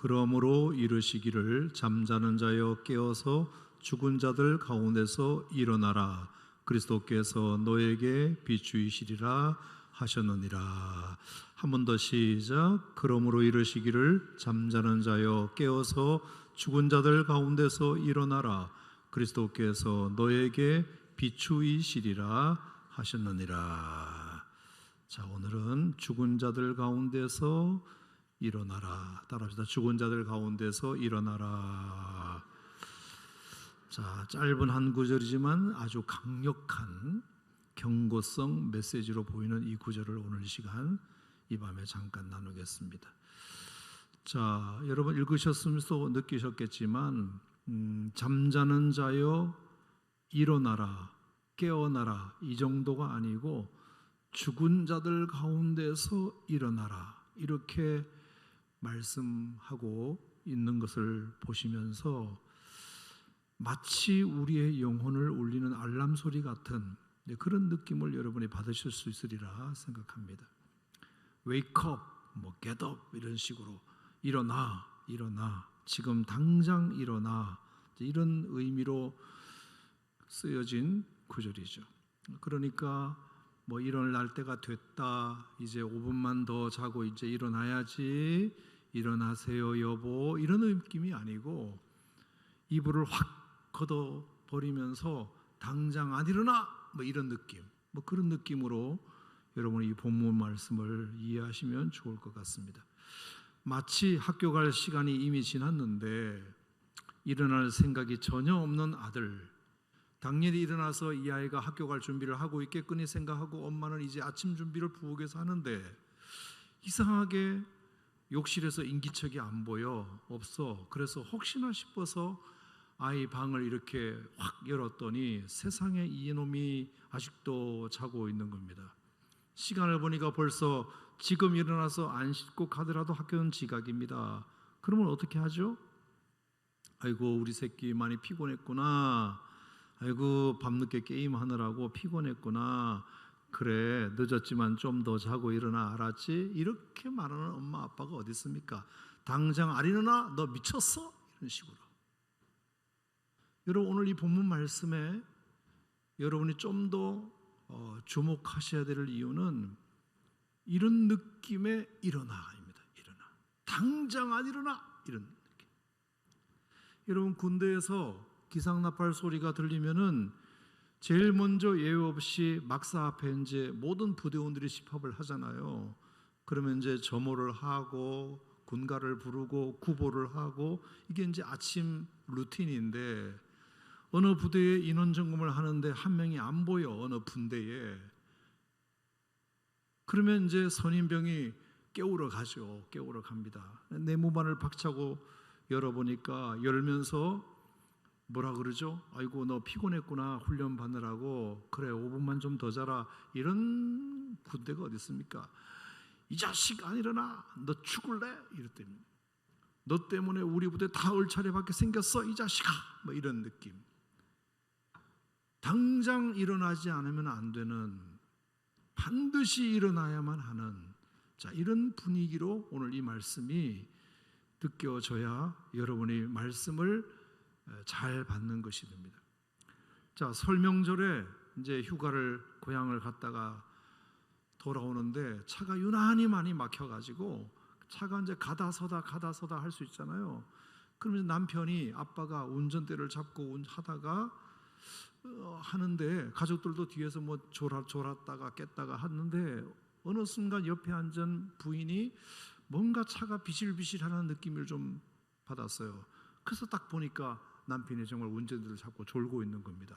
그러므로 이르시기를 잠자는 자여 깨어서 죽은 자들 가운데서 일어나라. 그리스도께서 너에게 비추이시리라 하셨느니라. 한 번 더 시작. 그러므로 이르시기를 잠자는 자여 깨어서 죽은 자들 가운데서 일어나라. 그리스도께서 너에게 비추이시리라 하셨느니라. 자, 오늘은 죽은 자들 가운데서 일어나라. 따라합시다. 죽은 자들 가운데서 일어나라. 자, 짧은 한 구절이지만 아주 강력한 경고성 메시지로 보이는 이 구절을 오늘 이 시간 이 밤에 잠깐 나누겠습니다. 자, 여러분 읽으셨으면서 느끼셨겠지만 잠자는 자여 일어나라, 깨어나라 이 정도가 아니고 죽은 자들 가운데서 일어나라 이렇게 말씀하고 있는 것을 보시면서 마치 우리의 영혼을 울리는 알람 소리 같은 그런 느낌을 여러분이 받으실 수 있으리라 생각합니다. Wake up, get up 이런 식으로 일어나, 지금 당장 일어나 이런 의미로 쓰여진 구절이죠. 그러니까 일어날 때가 됐다, 이제 5분만 더 자고 이제 일어나야지, 일어나세요 여보 이런 느낌이 아니고 이불을 확 걷어버리면서 당장 안 일어나 이런 느낌, 그런 느낌으로 여러분이 이 본문 말씀을 이해하시면 좋을 것 같습니다. 마치 학교 갈 시간이 이미 지났는데 일어날 생각이 전혀 없는 아들, 당일에 일어나서 이 아이가 학교 갈 준비를 하고 있겠거니 생각하고 엄마는 이제 아침 준비를 부엌에서 하는데 이상하게 욕실에서 인기척이 안 보여, 없어. 그래서 혹시나 싶어서 아이 방을 이렇게 확 열었더니 세상에 이놈이 아직도 자고 있는 겁니다. 시간을 보니까 벌써 지금 일어나서 안 씻고 가더라도 학교는 지각입니다. 그러면 어떻게 하죠? 아이고 우리 새끼 많이 피곤했구나. 아이고 밤늦게 게임하느라고 피곤했구나. 그래 늦었지만 좀 더 자고 일어나, 알았지? 이렇게 말하는 엄마 아빠가 어디 있습니까? 당장 안 일어나? 너 미쳤어? 이런 식으로. 여러분 오늘 이 본문 말씀에 여러분이 좀 더 주목하셔야 될 이유는 이런 느낌의 일어나입니다. 일어나. 당장 안 일어나? 이런 느낌. 여러분 군대에서 기상나팔 소리가 들리면은 제일 먼저 예외 없이 막사 앞에 이제 모든 부대원들이 집합을 하잖아요. 그러면 이제 점호를 하고 군가를 부르고 구보를 하고 이게 이제 아침 루틴인데 어느 부대에 인원 점검을 하는데 한 명이 안 보여, 어느 분대에. 그러면 이제 선임병이 깨우러 가죠. 깨우러 갑니다. 네모반을 박차고 열어보니까 열면서 뭐라 그러죠? 아이고 너 피곤했구나 훈련 받느라고. 그래 5분만 좀 더 자라. 이런 군대가 어디 있습니까? 이 자식 안 일어나? 너 죽을래? 이랬더니 너 때문에 우리 부대 다 얼차례 받게 생겼어 이 자식아. 이런 느낌. 당장 일어나지 않으면 안 되는, 반드시 일어나야만 하는 이런 분위기로 오늘 이 말씀이 느껴져야 여러분이 말씀을 잘 받는 것이 됩니다. 자, 설명절에 이제 휴가를 고향을 갔다가 돌아오는데 차가 유난히 많이 막혀가지고 차가 이제 가다 서다 할 수 있잖아요. 그러면 남편이 아빠가 운전대를 잡고 하다가 하는데 가족들도 뒤에서 졸았다가 깼다가 하는데 어느 순간 옆에 앉은 부인이 뭔가 차가 비실비실하는 느낌을 좀 받았어요. 그래서 딱 보니까 남편이 정말 운전대를 잡고 졸고 있는 겁니다.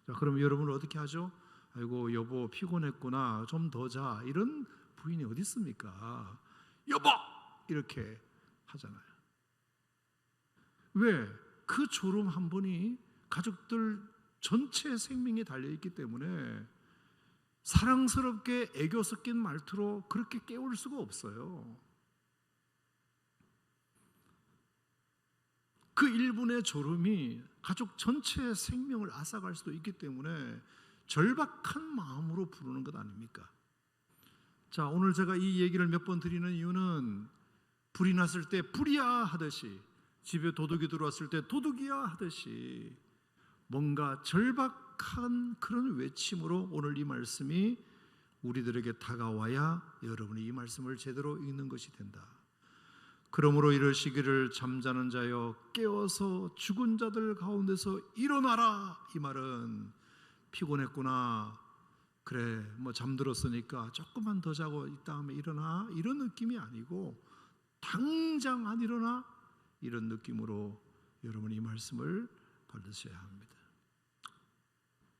자, 그러면 여러분은 어떻게 하죠? 아이고 여보 피곤했구나 좀 더 자. 이런 부인이 어디 있습니까? 여보! 이렇게 하잖아요. 왜? 그 졸음 한 번이 가족들 전체 생명이 달려있기 때문에 사랑스럽게 애교 섞인 말투로 그렇게 깨울 수가 없어요. 그 1분의 졸음이 가족 전체의 생명을 앗아갈 수도 있기 때문에 절박한 마음으로 부르는 것 아닙니까? 자, 오늘 제가 이 얘기를 몇 번 드리는 이유는 불이 났을 때 불이야 하듯이, 집에 도둑이 들어왔을 때 도둑이야 하듯이 뭔가 절박한 그런 외침으로 오늘 이 말씀이 우리들에게 다가와야 여러분이 이 말씀을 제대로 읽는 것이 된다. 그러므로 이르시기를 잠자는 자여 깨어서 죽은 자들 가운데서 일어나라. 이 말은 피곤했구나, 그래 뭐 잠들었으니까 조금만 더 자고 이따 하면 일어나, 이런 느낌이 아니고 당장 안 일어나, 이런 느낌으로 여러분이 이 말씀을 받으셔야 합니다.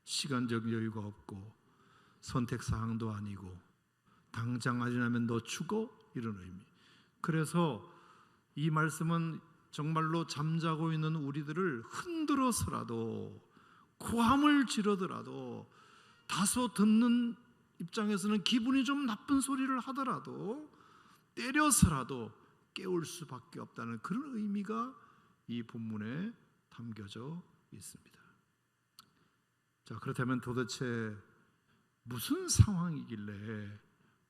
시간적 여유가 없고 선택사항도 아니고 당장 안 일어나면 너 죽어, 이런 의미. 그래서 이 말씀은 정말로 잠자고 있는 우리들을 흔들어서라도, 고함을 지르더라도, 다소 듣는 입장에서는 기분이 좀 나쁜 소리를 하더라도 때려서라도 깨울 수밖에 없다는 그런 의미가 이 본문에 담겨져 있습니다. 자, 그렇다면 도대체 무슨 상황이길래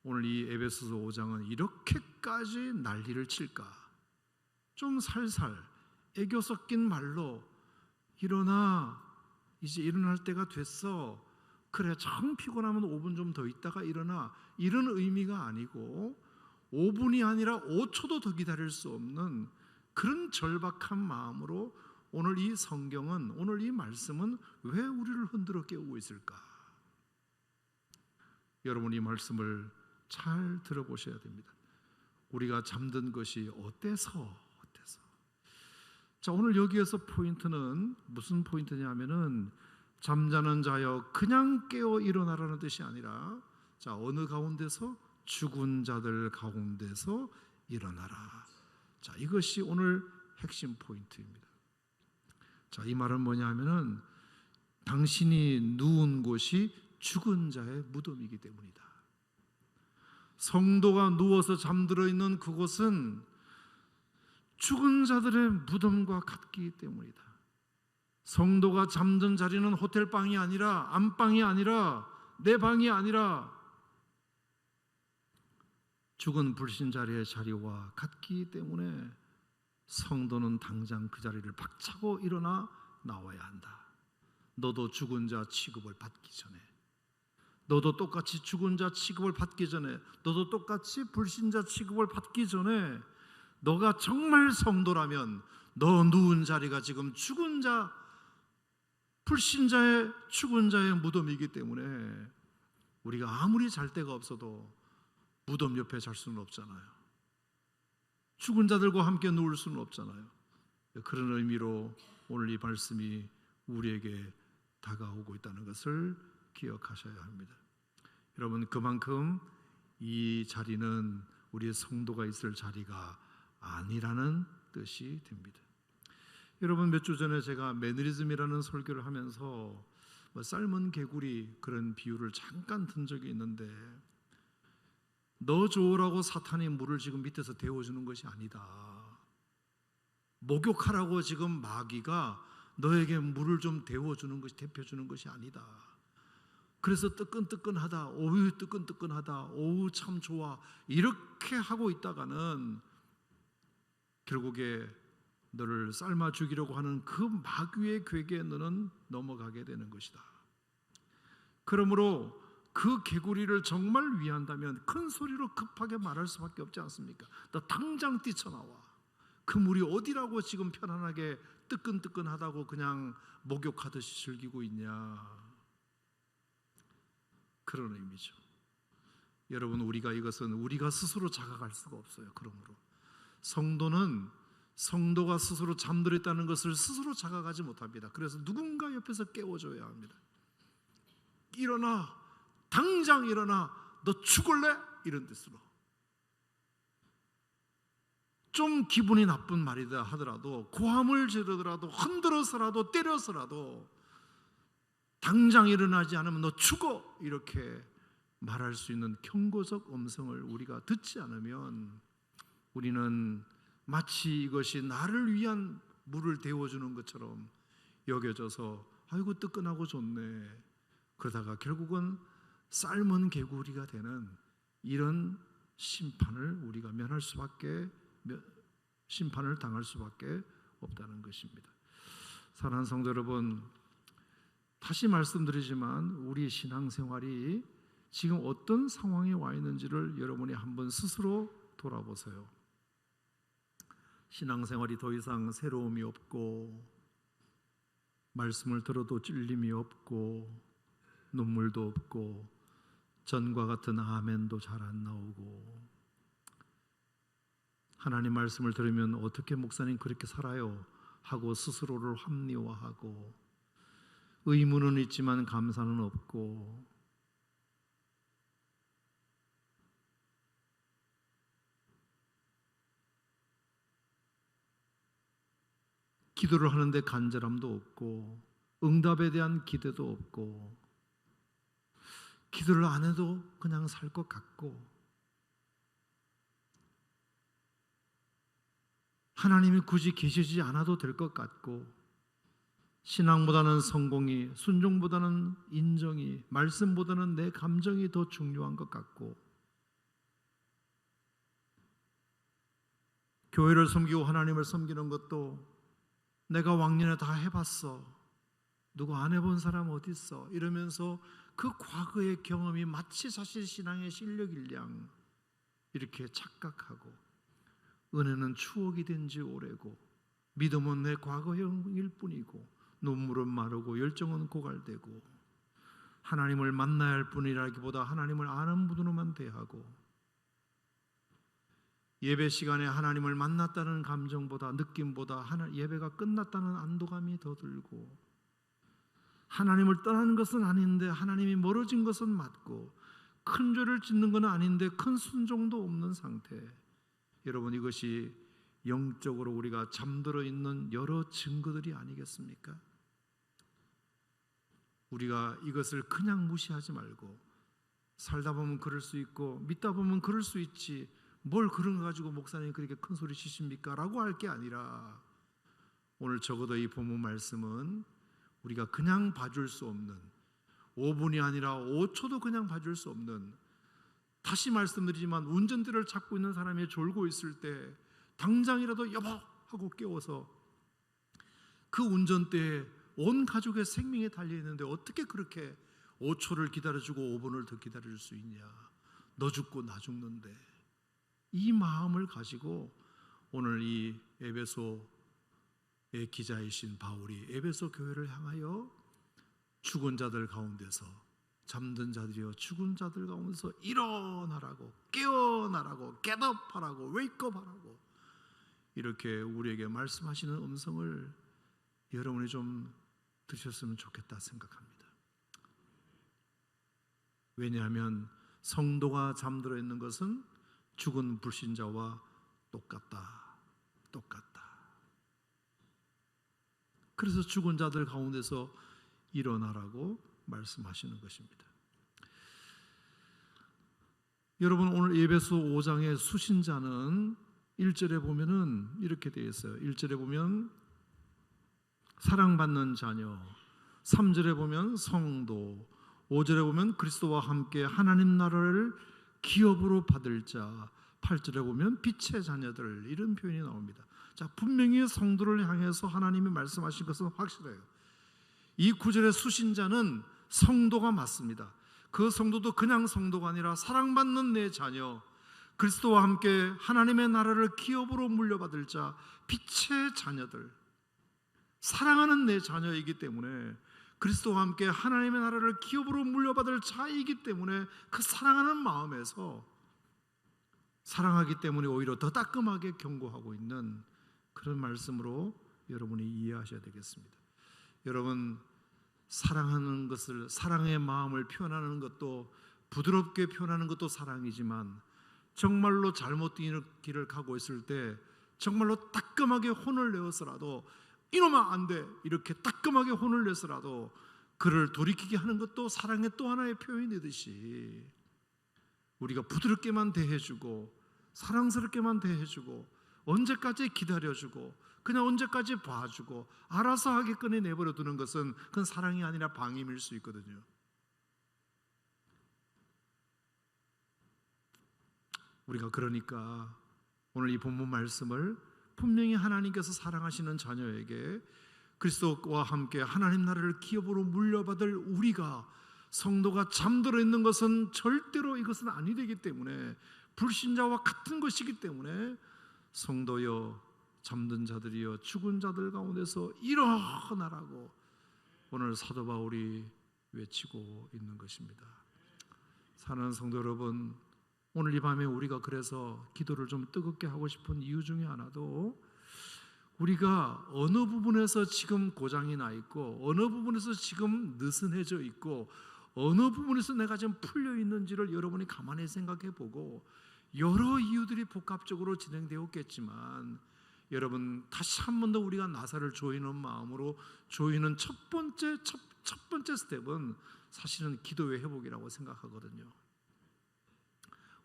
오늘 이 에베소서 5장은 이렇게까지 난리를 칠까? 좀 살살 애교 섞인 말로 일어나, 이제 일어날 때가 됐어, 그래 참 피곤하면 5분 좀 더 있다가 일어나, 이런 의미가 아니고 5분이 아니라 5초도 더 기다릴 수 없는 그런 절박한 마음으로 오늘 이 성경은, 오늘 이 말씀은 왜 우리를 흔들어 깨우고 있을까? 여러분 이 말씀을 잘 들어보셔야 됩니다. 우리가 잠든 것이 어때서. 자, 오늘 여기에서 포인트는 무슨 포인트냐면은 잠자는 자여 그냥 깨어 일어나라는 뜻이 아니라, 자, 어느 가운데서? 죽은 자들 가운데서 일어나라. 자, 이것이 오늘 핵심 포인트입니다. 자, 이 말은 뭐냐면은 당신이 누운 곳이 죽은 자의 무덤이기 때문이다. 성도가 누워서 잠들어 있는 그곳은 죽은 자들의 무덤과 같기 때문이다. 성도가 잠든 자리는 호텔방이 아니라, 안방이 아니라, 내 방이 아니라 죽은 불신자리의 자리와 같기 때문에 성도는 당장 그 자리를 박차고 일어나 나와야 한다. 너도 죽은 자 취급을 받기 전에, 너도 똑같이 죽은 자 취급을 받기 전에, 너도 똑같이 불신자 취급을 받기 전에, 너가 정말 성도라면 너 누운 자리가 지금 죽은 자, 불신자의 죽은 자의 무덤이기 때문에 우리가 아무리 잘 데가 없어도 무덤 옆에 잘 수는 없잖아요. 죽은 자들과 함께 누울 수는 없잖아요. 그런 의미로 오늘 이 말씀이 우리에게 다가오고 있다는 것을 기억하셔야 합니다. 여러분, 그만큼 이 자리는 우리의 성도가 있을 자리가 아니라는 뜻이 됩니다. 여러분, 몇 주 전에 제가 매너리즘이라는 설교를 하면서 삶은 개구리 그런 비유를 잠깐 든 적이 있는데, 너 좋으라고 사탄이 물을 지금 밑에서 데워주는 것이 아니다. 목욕하라고 지금 마귀가 너에게 물을 좀 데워주는 것이, 데펴주는 것이 아니다. 그래서 뜨끈뜨끈하다, 오우 뜨끈뜨끈하다, 오우 참 좋아, 이렇게 하고 있다가는 결국에 너를 삶아 죽이려고 하는 그 마귀의 괴계에 너는 넘어가게 되는 것이다. 그러므로 그 개구리를 정말 위한다면 큰 소리로 급하게 말할 수밖에 없지 않습니까? 너 당장 뛰쳐나와. 그 물이 어디라고 지금 편안하게 뜨끈뜨끈하다고 그냥 목욕하듯이 즐기고 있냐, 그런 의미죠. 여러분, 우리가 이것은 우리가 스스로 자각할 수가 없어요. 그러므로 성도는 성도가 스스로 잠들어 있다는 것을 스스로 자각하지 못합니다. 그래서 누군가 옆에서 깨워줘야 합니다. 일어나, 당장 일어나, 너 죽을래? 이런 뜻으로. 좀 기분이 나쁜 말이다 하더라도, 고함을 지르더라도, 흔들어서라도, 때려서라도 당장 일어나지 않으면 너 죽어, 이렇게 말할 수 있는 경고적 음성을 우리가 듣지 않으면 우리는 마치 이것이 나를 위한 물을 데워주는 것처럼 여겨져서 아이고 뜨끈하고 좋네, 그러다가 결국은 삶은 개구리가 되는 이런 심판을 우리가 면할 수밖에 심판을 당할 수밖에 없다는 것입니다. 사랑하는 성도 여러분, 다시 말씀드리지만 우리 신앙생활이 지금 어떤 상황에 와 있는지를 여러분이 한번 스스로 돌아보세요. 신앙생활이 더 이상 새로움이 없고, 말씀을 들어도 찔림이 없고, 눈물도 없고, 전과 같은 아멘도 잘 안 나오고, 하나님 말씀을 들으면 어떻게 목사님 그렇게 살아요? 하고 스스로를 합리화하고, 의문은 있지만 감사는 없고, 기도를 하는데 간절함도 없고, 응답에 대한 기대도 없고, 기도를 안 해도 그냥 살 것 같고, 하나님이 굳이 계시지 않아도 될 것 같고, 신앙보다는 성공이, 순종보다는 인정이, 말씀보다는 내 감정이 더 중요한 것 같고, 교회를 섬기고 하나님을 섬기는 것도 내가 왕년에 다 해봤어, 누구 안 해본 사람 어디 있어, 이러면서 그 과거의 경험이 마치 사실 신앙의 실력일 양 이렇게 착각하고, 은혜는 추억이 된 지 오래고, 믿음은 내 과거형일 뿐이고, 눈물은 마르고 열정은 고갈되고, 하나님을 만나야 할 뿐이라기보다 하나님을 아는 분으로만 대하고, 예배 시간에 하나님을 만났다는 감정보다, 느낌보다 예배가 끝났다는 안도감이 더 들고, 하나님을 떠나는 것은 아닌데 하나님이 멀어진 것은 맞고, 큰 죄를 짓는 건 아닌데 큰 순종도 없는 상태. 여러분, 이것이 영적으로 우리가 잠들어 있는 여러 증거들이 아니겠습니까? 우리가 이것을 그냥 무시하지 말고, 살다 보면 그럴 수 있고 믿다 보면 그럴 수 있지, 뭘 그런 거 가지고 목사님 그렇게 큰 소리 치십니까? 라고 할 게 아니라, 오늘 적어도 이 본문 말씀은 우리가 그냥 봐줄 수 없는, 5분이 아니라 5초도 그냥 봐줄 수 없는, 다시 말씀드리지만 운전대를 잡고 있는 사람이 졸고 있을 때 당장이라도 여보 하고 깨워서, 그 운전대에 온 가족의 생명이 달려있는데 어떻게 그렇게 5초를 기다려주고 5분을 더 기다릴 수 있냐, 너 죽고 나 죽는데. 이 마음을 가지고 오늘 이 에베소의 기자이신 바울이 에베소 교회를 향하여 죽은 자들 가운데서, 잠든 자들이여 죽은 자들 가운데서 일어나라고, 깨어나라고, 겟업하라고, 웨이크업하라고 이렇게 우리에게 말씀하시는 음성을 여러분이 좀 들으셨으면 좋겠다 생각합니다. 왜냐하면 성도가 잠들어 있는 것은 죽은 불신자와 똑같다. 그래서 죽은 자들 가운데서 일어나라고 말씀하시는 것입니다. 여러분, 오늘 에베소 5장의 수신자는 1절에 보면은 이렇게 되어 있어요. 1절에 보면 사랑받는 자녀, 3절에 보면 성도, 5절에 보면 그리스도와 함께 하나님 나라를 기업으로 받을 자, 8절에 보면 빛의 자녀들, 이런 표현이 나옵니다. 자, 분명히 성도를 향해서 하나님이 말씀하신 것은 확실해요. 이 구절의 수신자는 성도가 맞습니다. 그 성도도 그냥 성도가 아니라 사랑받는 내 자녀, 그리스도와 함께 하나님의 나라를 기업으로 물려받을 자, 빛의 자녀들, 사랑하는 내 자녀이기 때문에, 그리스도와 함께 하나님의 나라를 기업으로 물려받을 자이기 때문에, 그 사랑하는 마음에서, 사랑하기 때문에 오히려 더 따끔하게 경고하고 있는 그런 말씀으로 여러분이 이해하셔야 되겠습니다. 여러분, 사랑하는 것을, 사랑의 마음을 표현하는 것도, 부드럽게 표현하는 것도 사랑이지만, 정말로 잘못된 길을 가고 있을 때 정말로 따끔하게 혼을 내어서라도, 이놈아 안 돼, 이렇게 따끔하게 혼을 내서라도 그를 돌이키게 하는 것도 사랑의 또 하나의 표현이듯이, 우리가 부드럽게만 대해주고 사랑스럽게만 대해주고 언제까지 기다려주고 그냥 언제까지 봐주고 알아서 하게끔히 내버려 두는 것은, 그건 사랑이 아니라 방임일 수 있거든요. 우리가 그러니까 오늘 이 본문 말씀을 분명히 하나님께서 사랑하시는 자녀에게 그리스도와 함께 하나님 나라를 기업으로 물려받을 우리가 성도가 잠들어 있는 것은 절대로 이것은 아니 되기 때문에 불신자와 같은 것이기 때문에 성도여 잠든 자들이여 죽은 자들 가운데서 일어나라고 오늘 사도 바울이 외치고 있는 것입니다. 사랑하는 성도 여러분, 오늘 이 밤에 우리가 그래서 기도를 좀 뜨겁게 하고 싶은 이유 중에 하나도 우리가 어느 부분에서 지금 고장이 나 있고 어느 부분에서 지금 느슨해져 있고 어느 부분에서 내가 지금 풀려 있는지를 여러분이 가만히 생각해 보고 여러 이유들이 복합적으로 진행되었겠지만 여러분 다시 한 번 더 우리가 나사를 조이는 마음으로 조이는 첫 번째 스텝은 사실은 기도의 회복이라고 생각하거든요.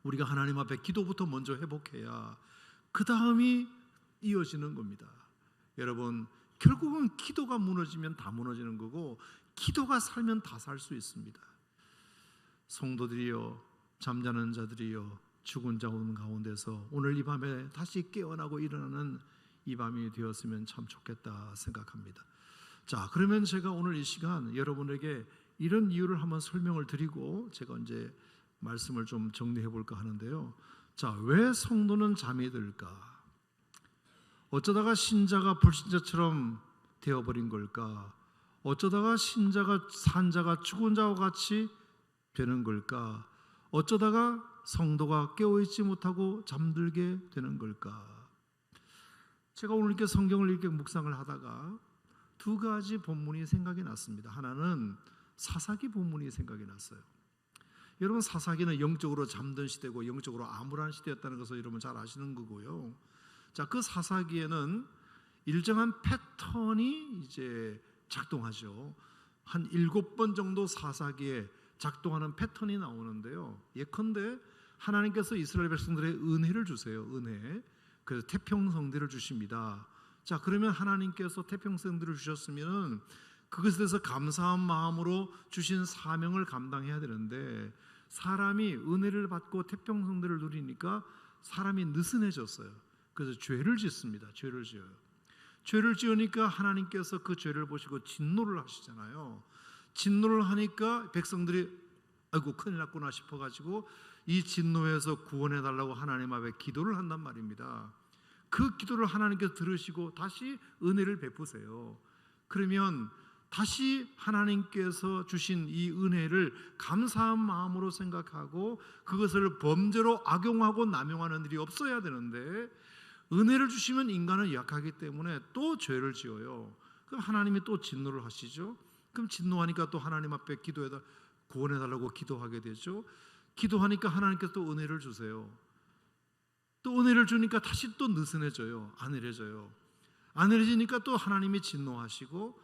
우리가 하나님 앞에 기도부터 먼저 회복해야 그 다음이 이어지는 겁니다. 여러분 결국은 기도가 무너지면 다 무너지는 거고 기도가 살면 다 살 수 있습니다. 성도들이여 잠자는 자들이여 죽은 자 오는 가운데서 오늘 이 밤에 다시 깨어나고 일어나는 이 밤이 되었으면 참 좋겠다 생각합니다. 자, 그러면 제가 오늘 이 시간 여러분에게 이런 이유를 한번 설명을 드리고 제가 이제 말씀을 좀 정리해 볼까 하는데요. 자, 왜 성도는 잠이 들까? 어쩌다가 신자가 불신자처럼 되어버린 걸까? 어쩌다가 신자가 산자가 죽은 자와 같이 되는 걸까? 어쩌다가 성도가 깨어있지 못하고 잠들게 되는 걸까? 제가 오늘 이렇게 성경을 이렇게 묵상을 하다가 두 가지 본문이 생각이 났습니다. 하나는 사사기 본문이 생각이 났어요. 여러분 사사기는 영적으로 잠든 시대고 영적으로 암울한 시대였다는 것을 여러분 잘 아시는 거고요. 자, 그 사사기에는 일정한 패턴이 이제 작동하죠. 한 7번 정도 사사기에 작동하는 패턴이 나오는데요. 예컨대 하나님께서 이스라엘 백성들의 은혜를 주세요. 은혜. 그래서 태평성대를 주십니다. 자, 그러면 하나님께서 태평성대를 주셨으면 그것에 대해서 감사한 마음으로 주신 사명을 감당해야 되는데 사람이 은혜를 받고 태평성대를 누리니까 사람이 느슨해졌어요. 그래서 죄를 짓습니다. 죄를 지어요. 죄를 지으니까 하나님께서 그 죄를 보시고 진노를 하시잖아요. 진노를 하니까 백성들이 아이고 큰일 났구나 싶어가지고 이 진노에서 구원해 달라고 하나님 앞에 기도를 한단 말입니다. 그 기도를 하나님께서 들으시고 다시 은혜를 베푸세요. 그러면 다시 하나님께서 주신 이 은혜를 감사한 마음으로 생각하고 그것을 범죄로 악용하고 남용하는 일이 없어야 되는데 은혜를 주시면 인간은 약하기 때문에 또 죄를 지어요. 그럼 하나님이 또 진노를 하시죠. 그럼 진노하니까 또 하나님 앞에 기도해다 구원해달라고 기도하게 되죠. 기도하니까 하나님께서 또 은혜를 주세요. 또 은혜를 주니까 다시 또 느슨해져요. 안일해져요. 안일해지니까 또 하나님이 진노하시고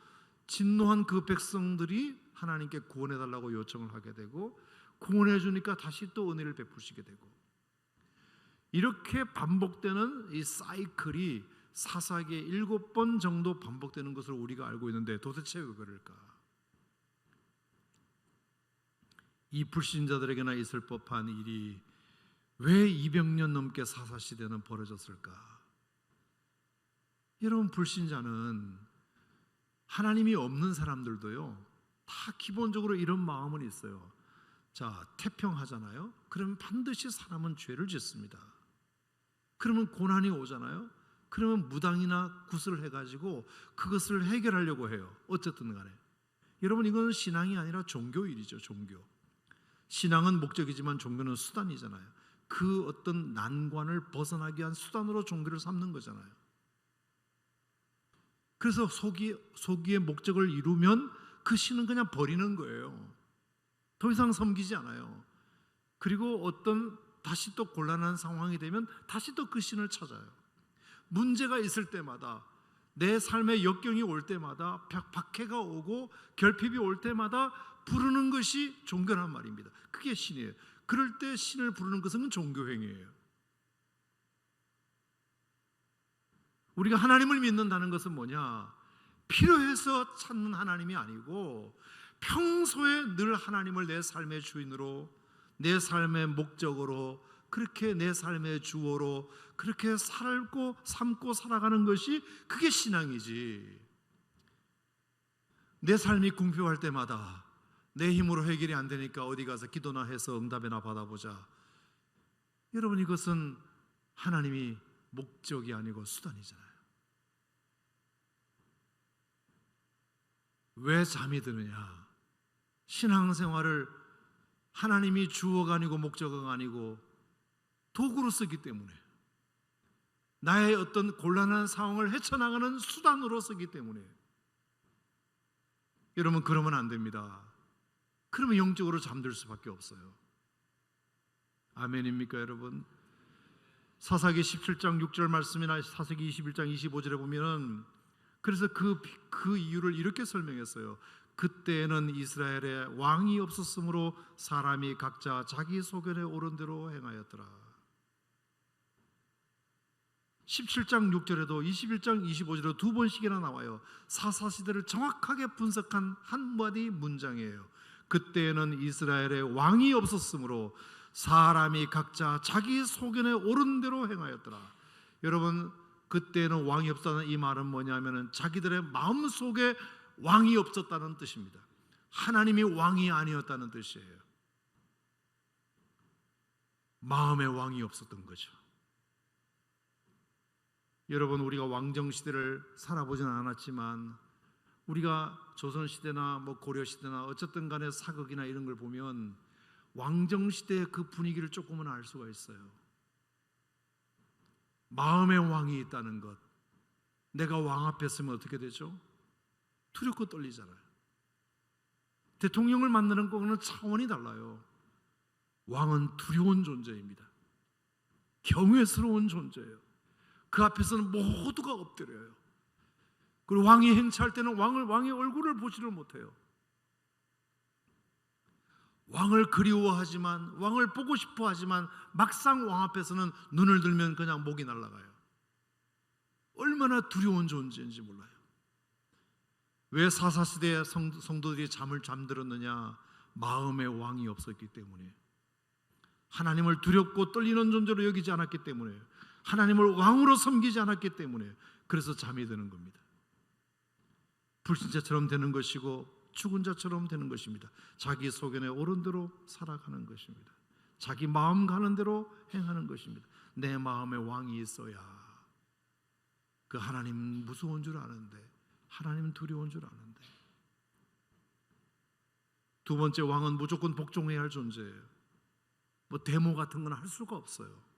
진노한 그 백성들이 하나님께 구원해달라고 요청을 하게 되고 구원해 주니까 다시 또 은혜를 베푸시게 되고 이렇게 반복되는 이 사이클이 사사기에 7번 정도 반복되는 것을 우리가 알고 있는데 도대체 왜 그럴까? 이 불신자들에게나 있을 법한 일이 왜 200년 넘게 사사시대는 벌어졌을까? 여러분 불신자는 하나님이 없는 사람들도요 다 기본적으로 이런 마음은 있어요. 자, 태평하잖아요. 그러면 반드시 사람은 죄를 짓습니다. 그러면 고난이 오잖아요. 그러면 무당이나 굿을 해가지고 그것을 해결하려고 해요. 어쨌든 간에 여러분 이건 신앙이 아니라 종교일이죠. 종교. 신앙은 목적이지만 종교는 수단이잖아요. 그 어떤 난관을 벗어나기 위한 수단으로 종교를 삼는 거잖아요. 그래서 소기의 목적을 이루면 그 신은 그냥 버리는 거예요. 더 이상 섬기지 않아요. 그리고 어떤 다시 또 곤란한 상황이 되면 다시 또 그 신을 찾아요. 문제가 있을 때마다 내 삶에 역경이 올 때마다 박해가 오고 결핍이 올 때마다 부르는 것이 종교란 말입니다. 그게 신이에요. 그럴 때 신을 부르는 것은 종교행위예요. 우리가 하나님을 믿는다는 것은 뭐냐? 필요해서 찾는 하나님이 아니고 평소에 늘 하나님을 내 삶의 주인으로 내 삶의 목적으로 그렇게 내 삶의 주어로 그렇게 삶고 살아가는 것이 그게 신앙이지. 내 삶이 궁핍할 때마다 내 힘으로 해결이 안 되니까 어디 가서 기도나 해서 응답이나 받아보자. 여러분, 이것은 하나님이 목적이 아니고 수단이잖아요. 왜 잠이 드느냐? 신앙생활을 하나님이 주어가 아니고 목적어가 아니고 도구로 쓰기 때문에, 나의 어떤 곤란한 상황을 헤쳐나가는 수단으로 쓰기 때문에. 여러분, 그러면 안 됩니다. 그러면 영적으로 잠들 수밖에 없어요. 아멘입니까 여러분? 사사기 17장 6절 말씀이나 사사기 21장 25절에 보면은 그래서 그 이유를 이렇게 설명했어요. 그때는 이스라엘에 왕이 없었으므로 사람이 각자 자기 소견에 오른 대로 행하였더라. 17장 6절에도 21장 25절에도 두 번씩이나 나와요. 사사시대를 정확하게 분석한 한마디 문장이에요. 그때는 이스라엘에 왕이 없었으므로 사람이 각자 자기 소견에 오른 대로 행하였더라. 여러분, 그때는 왕이 없다는 이 말은 뭐냐면은 자기들의 마음속에 왕이 없었다는 뜻입니다. 하나님이 왕이 아니었다는 뜻이에요. 마음에 왕이 없었던 거죠. 여러분, 우리가 왕정시대를 살아보지는 않았지만 우리가 조선시대나 고려시대나 어쨌든 간에 사극이나 이런 걸 보면 왕정시대의 그 분위기를 조금은 알 수가 있어요. 마음에 왕이 있다는 것. 내가 왕 앞에 서면 어떻게 되죠? 두렵고 떨리잖아요. 대통령을 만나는 거는 차원이 달라요. 왕은 두려운 존재입니다. 경외스러운 존재예요. 그 앞에서는 모두가 엎드려요. 그리고 왕이 행차할 때는 왕의 얼굴을 보지를 못해요. 왕을 그리워하지만, 왕을 보고 싶어 하지만 막상 왕 앞에서는 눈을 들면 그냥 목이 날아가요. 얼마나 두려운 존재인지 몰라요. 왜 사사시대의 성도들이 잠들었느냐? 마음에 왕이 없었기 때문에, 하나님을 두렵고 떨리는 존재로 여기지 않았기 때문에, 하나님을 왕으로 섬기지 않았기 때문에, 그래서 잠이 드는 겁니다. 불신자처럼 되는 것이고 죽은 자처럼 되는 것입니다. 자기 소견에 오른 대로 살아가는 것입니다. 자기 마음 가는 대로 행하는 것입니다. 내 마음에 왕이 있어야, 그 하나님 무서운 줄 아는데, 하나님 두려운 줄 아는데. 두 번째, 왕은 무조건 복종해야 할 존재예요. 데모 같은 건 할 수가 없어요.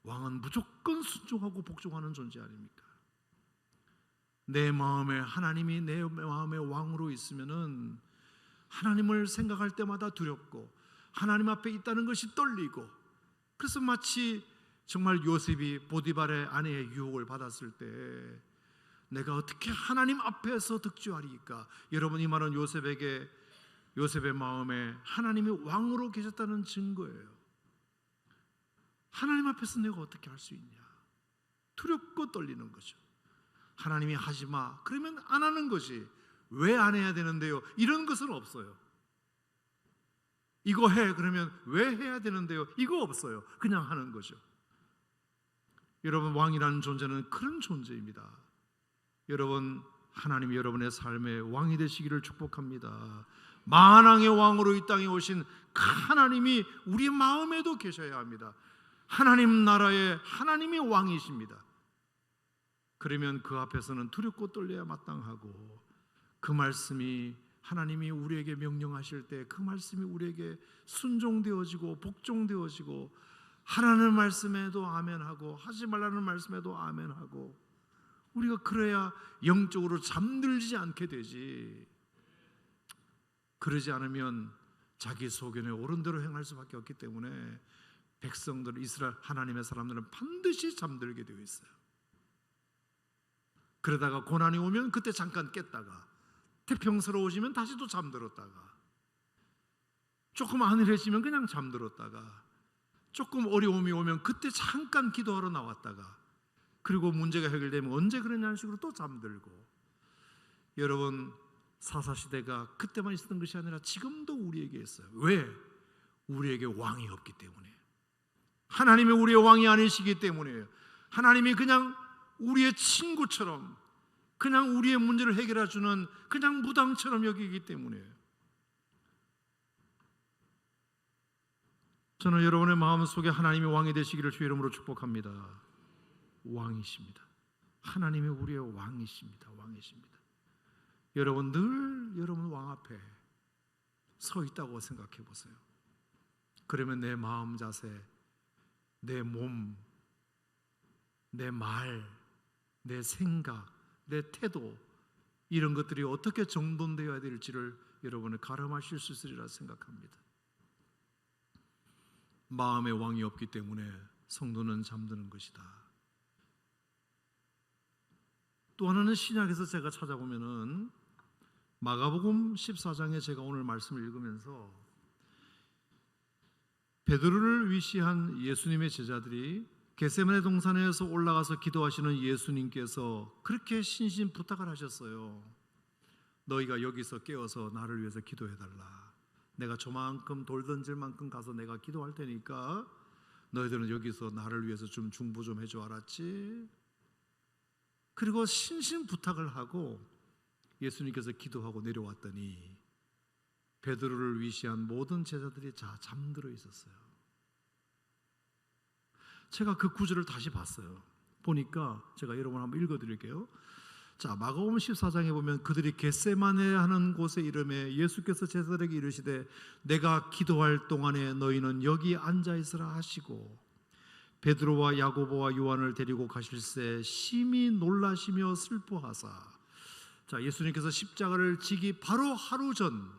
왕은 무조건 순종하고 복종하는 존재 아닙니까? 내 마음에 하나님이 내 마음에 왕으로 있으면은 하나님을 생각할 때마다 두렵고 하나님 앞에 있다는 것이 떨리고, 그래서 마치 정말 요셉이 보디발의 아내의 유혹을 받았을 때 내가 어떻게 하나님 앞에서 득주하리까? 여러분, 이 말은 요셉의 마음에 하나님이 왕으로 계셨다는 증거예요. 하나님 앞에서 내가 어떻게 할 수 있냐? 두렵고 떨리는 거죠. 하나님이 하지 마 그러면 안 하는 것이, 왜 안 해야 되는데요? 이런 것은 없어요. 이거 해 그러면 왜 해야 되는데요? 이거 없어요. 그냥 하는 거죠. 여러분, 왕이라는 존재는 그런 존재입니다. 여러분, 하나님이 여러분의 삶의 왕이 되시기를 축복합니다. 만왕의 왕으로 이 땅에 오신 하나님이 우리 마음에도 계셔야 합니다. 하나님 나라의 하나님이 왕이십니다. 그러면 그 앞에서는 두렵고 떨려야 마땅하고, 그 말씀이 하나님이 우리에게 명령하실 때 그 말씀이 우리에게 순종되어지고 복종되어지고, 하라는 말씀에도 아멘하고 하지 말라는 말씀에도 아멘하고, 우리가 그래야 영적으로 잠들지 않게 되지. 그러지 않으면 자기 소견에 옳은 대로 행할 수밖에 없기 때문에 백성들, 이스라엘 하나님의 사람들은 반드시 잠들게 되어 있어요. 그러다가 고난이 오면 그때 잠깐 깼다가, 태평스러워지면 다시 또 잠들었다가, 조금 안일해지면 그냥 잠들었다가, 조금 어려움이 오면 그때 잠깐 기도하러 나왔다가, 그리고 문제가 해결되면 언제 그러냐는 식으로 또 잠들고. 여러분, 사사시대가 그때만 있었던 것이 아니라 지금도 우리에게 있어요. 왜? 우리에게 왕이 없기 때문에, 하나님이 우리의 왕이 아니시기 때문이에요. 하나님이 그냥 우리의 친구처럼, 그냥 우리의 문제를 해결해 주는 그냥 무당처럼 여기기 때문이에요. 저는 여러분의 마음속에 하나님이 왕이 되시기를 주의 이름으로 축복합니다. 왕이십니다. 하나님이 우리의 왕이십니다. 왕이십니다. 여러분 늘 여러분 왕 앞에 서 있다고 생각해 보세요. 그러면 내 마음 자세, 내 몸, 내 말, 내 생각, 내 태도, 이런 것들이 어떻게 정돈되어야 될지를 여러분은 가늠하실 수 있으리라 생각합니다. 마음의 왕이 없기 때문에 성도는 잠드는 것이다. 또 하나는 신약에서 제가 찾아보면은 마가복음 14장에 제가 오늘 말씀을 읽으면서 베드로를 위시한 예수님의 제자들이 겟세마네 동산에서 올라가서 기도하시는 예수님께서 그렇게 신신 부탁을 하셨어요. 너희가 여기서 깨어서 나를 위해서 기도해달라. 내가 저만큼 돌 던질 만큼 가서 내가 기도할 테니까 너희들은 여기서 나를 위해서 좀 중보 좀 해줘, 알았지? 그리고 신신 부탁을 하고 예수님께서 기도하고 내려왔더니 베드로를 위시한 모든 제자들이 다 잠들어 있었어요. 제가 그 구절을 다시 봤어요. 보니까 제가 여러분 한번 읽어드릴게요. 자, 마가복음 14장에 보면 그들이 겟세마네 하는 곳에 이름에 예수께서 제자들에게 이르시되 내가 기도할 동안에 너희는 여기 앉아 있으라 하시고 베드로와 야고보와 요한을 데리고 가실새 심히 놀라시며 슬퍼하사. 자, 예수님께서 십자가를 지기 바로 하루 전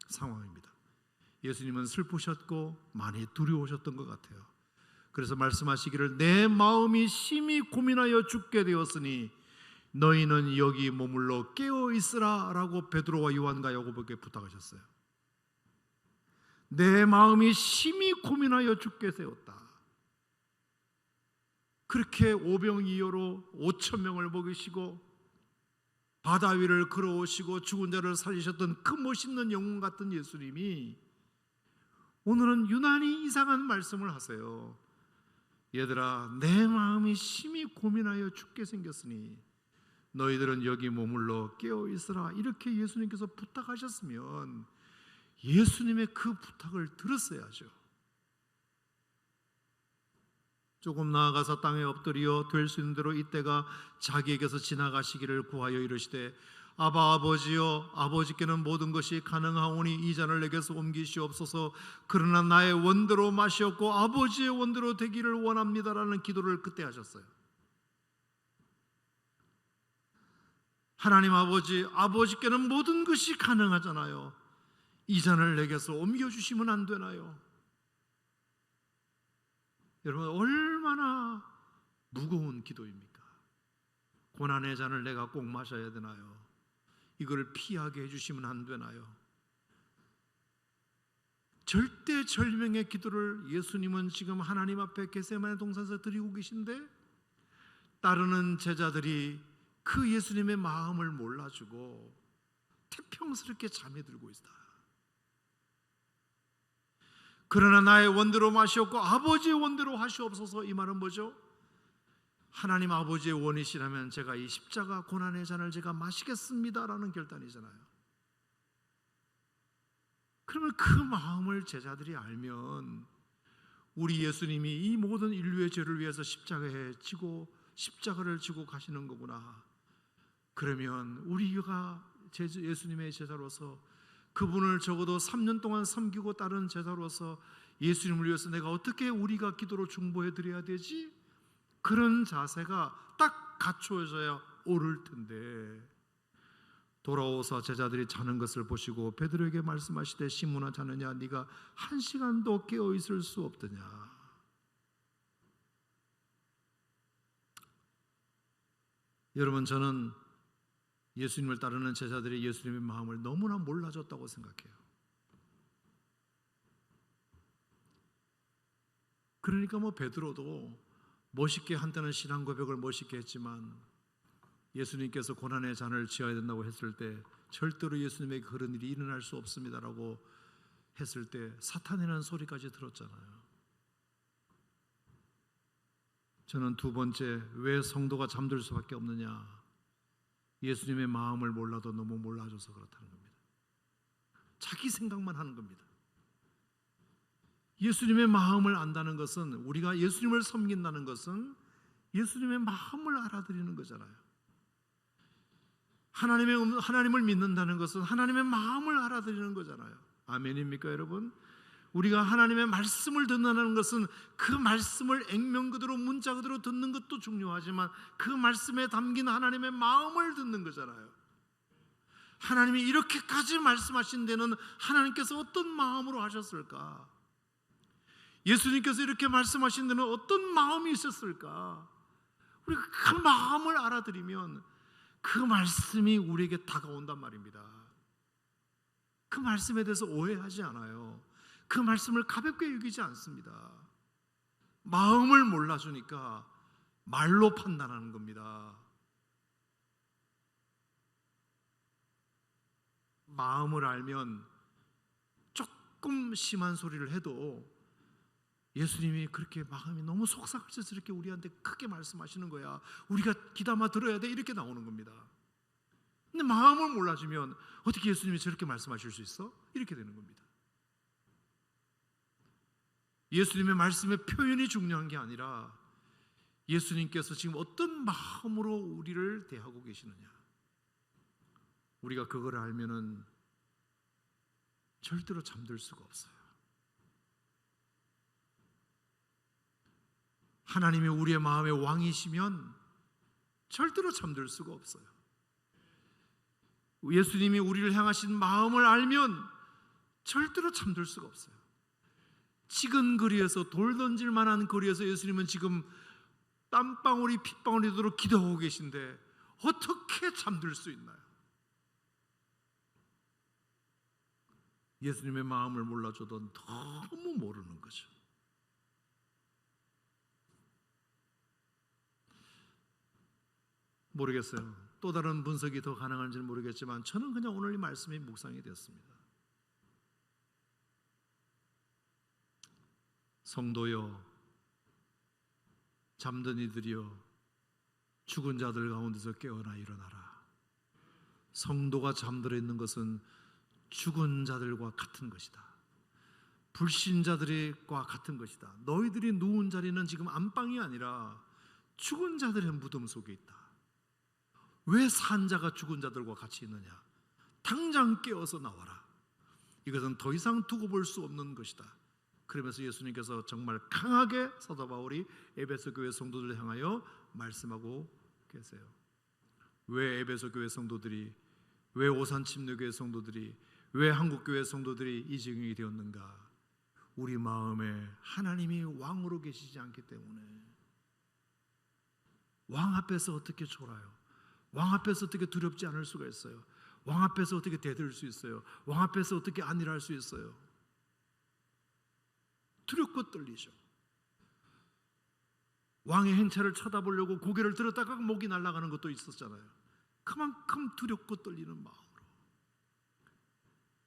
상황입니다. 예수님은 슬프셨고 많이 두려우셨던 것 같아요. 그래서 말씀하시기를 내 마음이 심히 고민하여 죽게 되었으니 너희는 여기 머물러 깨어 있으라 라고 베드로와 요한과 야고보에게 부탁하셨어요. 내 마음이 심히 고민하여 죽게 되었다. 그렇게 오병이어로 5천 명을 먹이시고 바다 위를 걸어오시고 죽은 자를 살리셨던 그 멋있는 영웅 같은 예수님이 오늘은 유난히 이상한 말씀을 하세요. 얘들아, 내 마음이 심히 고민하여 죽게 생겼으니 너희들은 여기 머물러 깨어 있으라. 이렇게 예수님께서 부탁하셨으면 예수님의 그 부탁을 들었어야죠. 조금 나아가서 땅에 엎드려 될 수 있는 대로 이때가 자기에게서 지나가시기를 구하여 이르시되 아바 아버지여, 아버지께는 모든 것이 가능하오니 이 잔을 내게서 옮기시옵소서. 그러나 나의 원대로 마시옵고 아버지의 원대로 되기를 원합니다라는 기도를 그때 하셨어요. 하나님 아버지, 아버지께는 모든 것이 가능하잖아요. 이 잔을 내게서 옮겨주시면 안 되나요? 여러분, 얼마나 무거운 기도입니까? 고난의 잔을 내가 꼭 마셔야 되나요? 이걸 피하게 해주시면 안 되나요? 절대절명의 기도를 예수님은 지금 하나님 앞에 겟세마네 동산에서 드리고 계신데 따르는 제자들이 그 예수님의 마음을 몰라주고 태평스럽게 잠에 들고 있다. 그러나 나의 원대로 마시옵고 아버지의 원대로 하시옵소서. 이 말은 뭐죠? 하나님 아버지의 원이시라면 제가 이 십자가 고난의 잔을 제가 마시겠습니다라는 결단이잖아요. 그러면 그 마음을 제자들이 알면 우리 예수님이 이 모든 인류의 죄를 위해서 십자가를 지고 가시는 거구나. 그러면 우리가 예수님의 제자로서 그분을 적어도 3년 동안 섬기고 따른 제자로서 예수님을 위해서 내가 어떻게 우리가 기도로 중보해 드려야 되지? 그런 자세가 딱 갖추어져야 옳을 텐데 돌아오사 제자들이 자는 것을 보시고 베드로에게 말씀하시되 시몬아 자느냐 네가 1시간도 깨어 있을 수 없더냐. 여러분, 저는 예수님을 따르는 제자들이 예수님의 마음을 너무나 몰라줬다고 생각해요. 그러니까 베드로도 멋있게 한때는 신앙 고백을 멋있게 했지만 예수님께서 고난의 잔을 지어야 된다고 했을 때 절대로 예수님에게 그런 일이 일어날 수 없습니다라고 했을 때 사탄이라는 소리까지 들었잖아요. 저는 두 번째, 왜 성도가 잠들 수밖에 없느냐? 예수님의 마음을 몰라도 너무 몰라줘서 그렇다는 겁니다. 자기 생각만 하는 겁니다. 예수님의 마음을 안다는 것은, 우리가 예수님을 섬긴다는 것은 예수님의 마음을 알아들이는 거잖아요. 하나님을 믿는다는 것은 하나님의 마음을 알아들이는 거잖아요. 아멘입니까, 여러분? 우리가 하나님의 말씀을 듣는다는 것은 그 말씀을 액면 그대로 문자 그대로 듣는 것도 중요하지만 그 말씀에 담긴 하나님의 마음을 듣는 거잖아요. 하나님이 이렇게까지 말씀하신 데는 하나님께서 어떤 마음으로 하셨을까? 예수님께서 이렇게 말씀하신 데는 어떤 마음이 있었을까? 우리가 그 마음을 알아들이면 그 말씀이 우리에게 다가온단 말입니다. 그 말씀에 대해서 오해하지 않아요. 그 말씀을 가볍게 여기지 않습니다. 마음을 몰라주니까 말로 판단하는 겁니다. 마음을 알면 조금 심한 소리를 해도 예수님이 그렇게 마음이 너무 속삭스럽게 우리한테 크게 말씀하시는 거야. 우리가 귀담아 들어야 돼, 이렇게 나오는 겁니다. 근데 마음을 몰라주면 어떻게 예수님이 저렇게 말씀하실 수 있어? 이렇게 되는 겁니다. 예수님의 말씀의 표현이 중요한 게 아니라 예수님께서 지금 어떤 마음으로 우리를 대하고 계시느냐, 우리가 그걸 알면은 절대로 잠들 수가 없어요. 하나님이 우리의 마음의 왕이시면 절대로 잠들 수가 없어요. 예수님이 우리를 향하신 마음을 알면 절대로 잠들 수가 없어요. 찍은 거리에서, 돌 던질 만한 거리에서 예수님은 지금 땀방울이 핏방울이 되도록 기도하고 계신데 어떻게 잠들 수 있나요? 예수님의 마음을 몰라줘도 너무 모르는 거죠. 모르겠어요. 또 다른 분석이 더 가능한지는 모르겠지만 저는 그냥 오늘 이 말씀이 묵상이 됐습니다. 성도여, 잠든 이들이여, 죽은 자들 가운데서 깨어나 일어나라. 성도가 잠들어 있는 것은 죽은 자들과 같은 것이다. 불신자들과 같은 것이다. 너희들이 누운 자리는 지금 안방이 아니라 죽은 자들의 무덤 속에 있다. 왜 산 자가 죽은 자들과 같이 있느냐? 당장 깨어서 나와라. 이것은 더 이상 두고 볼 수 없는 것이다. 그러면서 예수님께서 정말 강하게 사도 바울이 에베소 교회 성도들을 향하여 말씀하고 계세요. 왜 에베소 교회 성도들이, 왜 오산 침례교회 성도들이, 왜 한국교회 성도들이 이 지경이 되었는가? 우리 마음에 하나님이 왕으로 계시지 않기 때문에. 왕 앞에서 어떻게 졸아요? 왕 앞에서 어떻게 두렵지 않을 수가 있어요? 왕 앞에서 어떻게 대들 수 있어요? 왕 앞에서 어떻게 안일할 수 있어요? 두렵고 떨리죠. 왕의 행차를 쳐다보려고 고개를 들었다가 목이 날아가는 것도 있었잖아요. 그만큼 두렵고 떨리는 마음으로.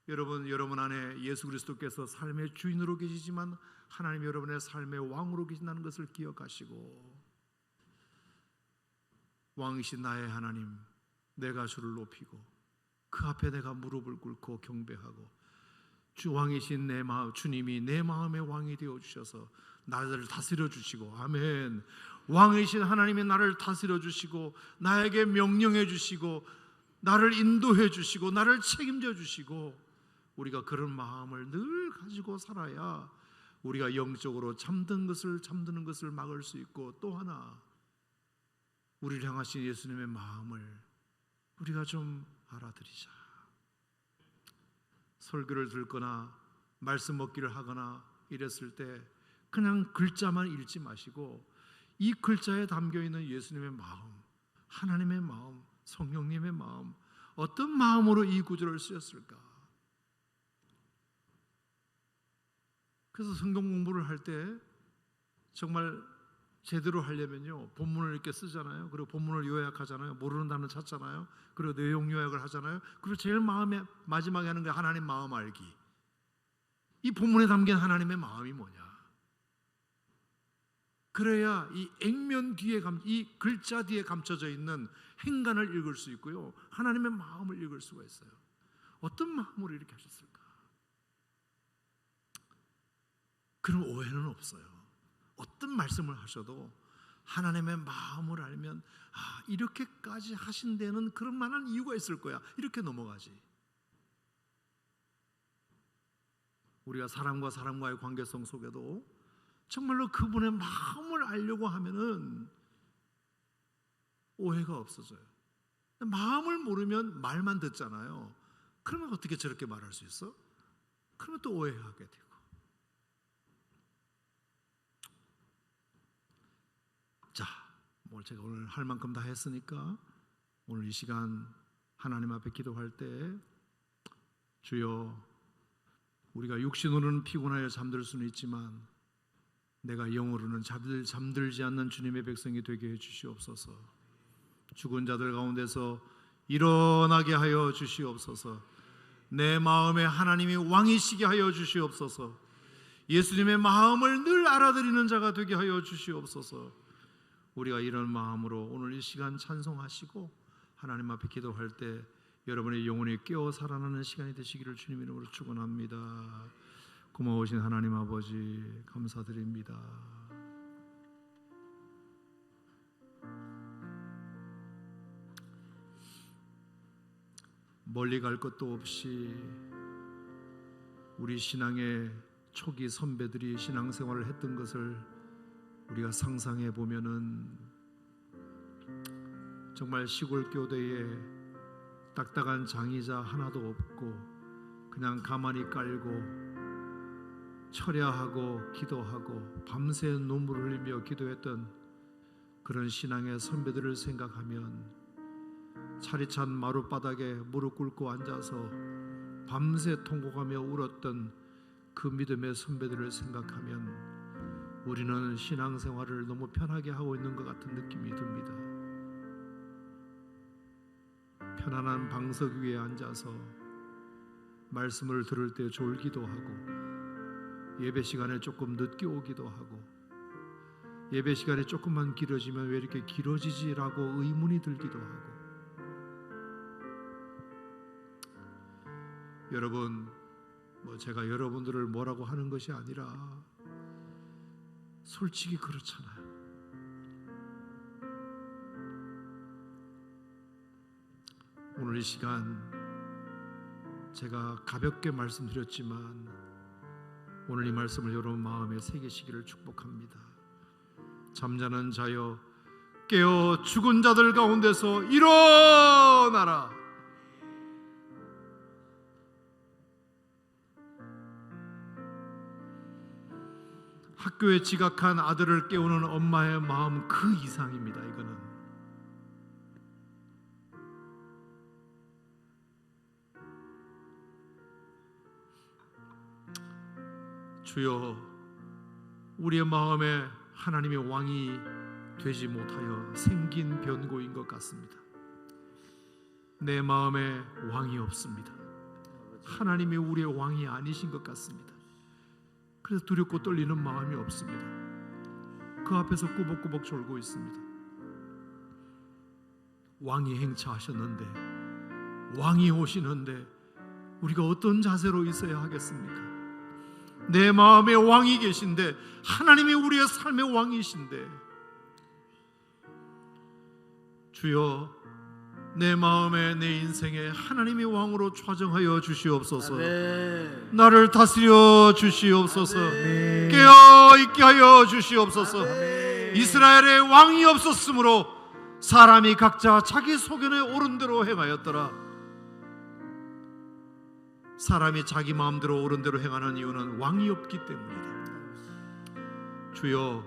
여러분 안에 예수 그리스도께서 삶의 주인으로 계시지만 하나님 여러분의 삶의 왕으로 계신다는 것을 기억하시고, 왕이신 나의 하나님, 내가 주를 높이고 그 앞에 내가 무릎을 꿇고 경배하고, 주 왕이신 내 마음, 주님이 내 마음의 왕이 되어 주셔서 나를 다스려 주시고, 아멘. 왕이신 하나님이 나를 다스려 주시고 나에게 명령해 주시고 나를 인도해 주시고 나를 책임져 주시고, 우리가 그런 마음을 늘 가지고 살아야 우리가 영적으로 잠드는 것을 막을 수 있고, 또 하나 우리를 향하신 예수님의 마음을 우리가 좀 알아들이자. 설교를 듣거나 말씀 먹기를 하거나 이랬을 때 그냥 글자만 읽지 마시고 이 글자에 담겨있는 예수님의 마음, 하나님의 마음, 성령님의 마음, 어떤 마음으로 이 구절을 쓰였을까? 그래서 성경 공부를 할 때 정말 제대로 하려면요, 본문을 이렇게 쓰잖아요. 그리고 본문을 요약하잖아요. 모르는 단어 찾잖아요. 그리고 내용 요약을 하잖아요. 그리고 제일 마지막에 하는 게 하나님 마음 알기. 이 본문에 담긴 하나님의 마음이 뭐냐? 그래야 이 액면 뒤에 이 글자 뒤에 감춰져 있는 행간을 읽을 수 있고요, 하나님의 마음을 읽을 수가 있어요. 어떤 마음으로 이렇게 하셨을까? 그런 오해는 없어요. 어떤 말씀을 하셔도 하나님의 마음을 알면 이렇게까지 하신 데는 그런 만한 이유가 있을 거야, 이렇게 넘어가지. 우리가 사람과 사람과의 관계성 속에도 정말로 그분의 마음을 알려고 하면은 오해가 없어져요. 마음을 모르면 말만 듣잖아요. 그러면 어떻게 저렇게 말할 수 있어? 그러면 또 오해하게 되고. 자, 제가 오늘 할 만큼 다 했으니까 오늘 이 시간 하나님 앞에 기도할 때, 주여, 우리가 육신으로는 피곤하여 잠들 수는 있지만 내가 영으로는 잠들지 않는 주님의 백성이 되게 해주시옵소서. 죽은 자들 가운데서 일어나게 하여 주시옵소서. 내 마음에 하나님이 왕이시게 하여 주시옵소서. 예수님의 마음을 늘 알아들이는 자가 되게 하여 주시옵소서. 우리가 이런 마음으로 오늘 이 시간 찬송하시고 하나님 앞에 기도할 때 여러분의 영혼이 깨어 살아나는 시간이 되시기를 주님 이름으로 축원합니다. 고마우신 하나님 아버지, 감사드립니다. 멀리 갈 것도 없이 우리 신앙의 초기 선배들이 신앙생활을 했던 것을 우리가 상상해 보면은 정말 시골 교대에 딱딱한 장의자 하나도 없고 그냥 가만히 깔고 철야하고 기도하고 밤새 눈물을 흘리며 기도했던 그런 신앙의 선배들을 생각하면, 차리찬 마룻바닥에 무릎 꿇고 앉아서 밤새 통곡하며 울었던 그 믿음의 선배들을 생각하면 우리는 신앙생활을 너무 편하게 하고 있는 것 같은 느낌이 듭니다. 편안한 방석 위에 앉아서 말씀을 들을 때 졸기도 하고, 예배 시간에 조금 늦게 오기도 하고, 예배 시간이 조금만 길어지면 왜 이렇게 길어지지라고 의문이 들기도 하고. 여러분, 제가 여러분들을 뭐라고 하는 것이 아니라 솔직히 그렇잖아요. 오늘 이 시간 제가 가볍게 말씀드렸지만 오늘 이 말씀을 여러분 마음에 새기시기를 축복합니다. 잠자는 자여 깨어 죽은 자들 가운데서 일어나라. 학교에 지각한 아들을 깨우는 엄마의 마음 그 이상입니다. 이거는 주여, 우리의 마음에 하나님의 왕이 되지 못하여 생긴 변고인 것 같습니다. 내 마음에 왕이 없습니다. 하나님이 우리의 왕이 아니신 것 같습니다. 그래서 두렵고 떨리는 마음이 없습니다. 그 앞에서 꾸벅꾸벅 졸고 있습니다. 왕이 행차하셨는데, 왕이 오시는데 우리가 어떤 자세로 있어야 하겠습니까? 내 마음에 왕이 계신데, 하나님이 우리의 삶의 왕이신데, 주여, 내 마음에 내 인생에 하나님이 왕으로 좌정하여 주시옵소서. 아멘. 나를 다스려 주시옵소서. 아멘. 깨어있게 하여 주시옵소서. 아멘. 이스라엘에 왕이 없었으므로 사람이 각자 자기 소견에 옳은 대로 행하였더라. 사람이 자기 마음대로 옳은 대로 행하는 이유는 왕이 없기 때문이다. 주여,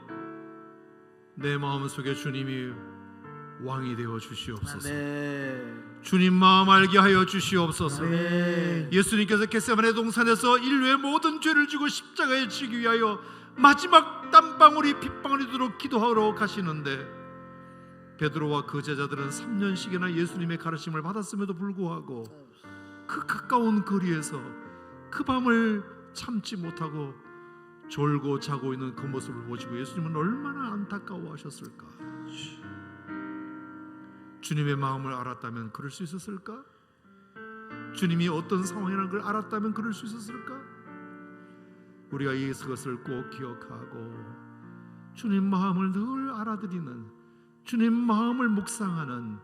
내 마음속에 주님이 왕이 되어 주시옵소서. 아멘. 주님 마음 알게 하여 주시옵소서. 아멘. 예수님께서 겟세마네 동산에서 인류의 모든 죄를 지고 십자가에 지기 위하여 마지막 땀방울이 핏방울이 되도록 기도하러 가시는데, 베드로와 그 제자들은 3년씩이나 예수님의 가르침을 받았음에도 불구하고 그 가까운 거리에서 그 밤을 참지 못하고 졸고 자고 있는 그 모습을 보시고 예수님은 얼마나 안타까워하셨을까? 주님의 마음을 알았다면 그럴 수 있었을까? 주님이 어떤 상황이라는 걸 알았다면 그럴 수 있었을까? 우리가 이것을 꼭 기억하고 주님 마음을 늘 알아들이는, 주님 마음을 묵상하는,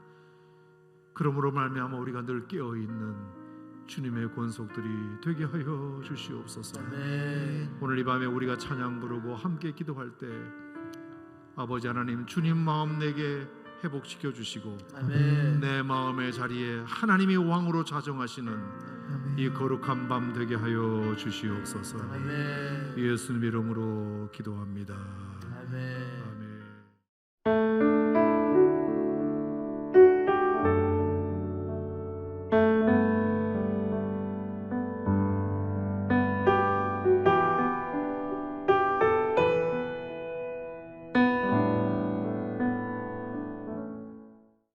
그러므로 말미암아 우리가 늘 깨어있는 주님의 권속들이 되게 하여 주시옵소서. 아멘. 오늘 이 밤에 우리가 찬양 부르고 함께 기도할 때 아버지 하나님, 주님 마음 내게 회복시켜 주시고 아멘. 내 마음의 자리에 하나님이 왕으로 자정하시는 이 거룩한 밤 되게 하여 주시옵소서. 아멘. 예수님 이름으로 기도합니다. 아멘.